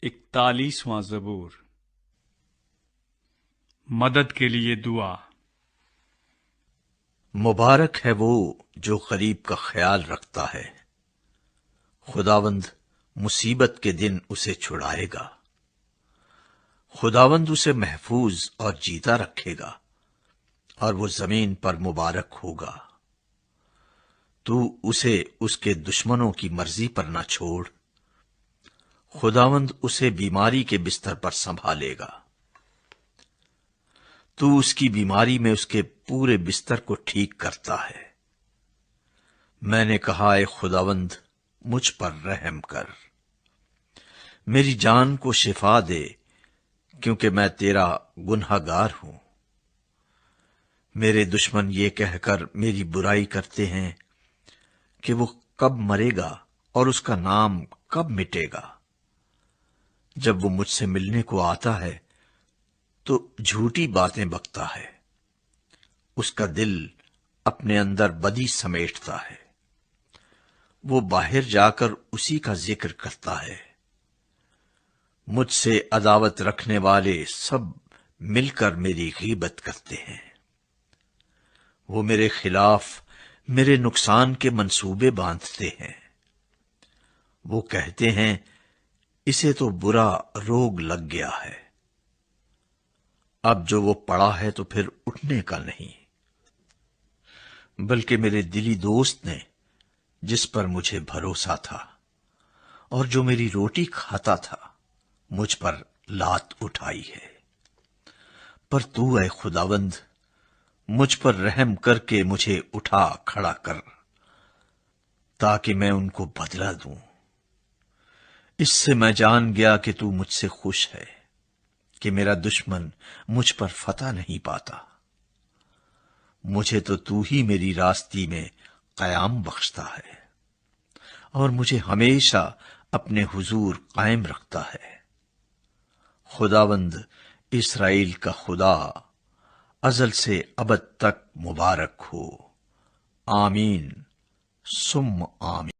41واں زبور۔ مدد کے لیے دعا۔ مبارک ہے وہ جو غریب کا خیال رکھتا ہے، خداوند مصیبت کے دن اسے چھڑائے گا۔ خداوند اسے محفوظ اور جیتا رکھے گا، اور وہ زمین پر مبارک ہوگا۔ تو اسے اس کے دشمنوں کی مرضی پر نہ چھوڑ، خداوند اسے بیماری کے بستر پر سنبھالے گا۔ تو اس کی بیماری میں اس کے پورے بستر کو ٹھیک کرتا ہے۔ میں نے کہا، اے خداوند مجھ پر رحم کر، میری جان کو شفا دے، کیونکہ میں تیرا گنہگار ہوں۔ میرے دشمن یہ کہہ کر میری برائی کرتے ہیں کہ وہ کب مرے گا اور اس کا نام کب مٹے گا۔ جب وہ مجھ سے ملنے کو آتا ہے تو جھوٹی باتیں بکتا ہے، اس کا دل اپنے اندر بدی سمیٹتا ہے۔ وہ باہر جا کر اسی کا ذکر کرتا ہے۔ مجھ سے عداوت رکھنے والے سب مل کر میری غیبت کرتے ہیں۔ وہ میرے خلاف میرے نقصان کے منصوبے باندھتے ہیں۔ وہ کہتے ہیں، اسے تو برا روگ لگ گیا ہے، اب جو وہ پڑا ہے تو پھر اٹھنے کا نہیں۔ بلکہ میرے دلی دوست نے، جس پر مجھے بھروسہ تھا اور جو میری روٹی کھاتا تھا، مجھ پر لات اٹھائی ہے۔ پر تو اے خداوند مجھ پر رحم کر کے مجھے اٹھا کھڑا کر، تاکہ میں ان کو بدلہ دوں۔ اس سے میں جان گیا کہ تو مجھ سے خوش ہے، کہ میرا دشمن مجھ پر فتح نہیں پاتا۔ مجھے تو ہی میری راستی میں قیام بخشتا ہے، اور مجھے ہمیشہ اپنے حضور قائم رکھتا ہے۔ خداوند اسرائیل کا خدا ازل سے ابد تک مبارک ہو۔ آمین ثم آمین۔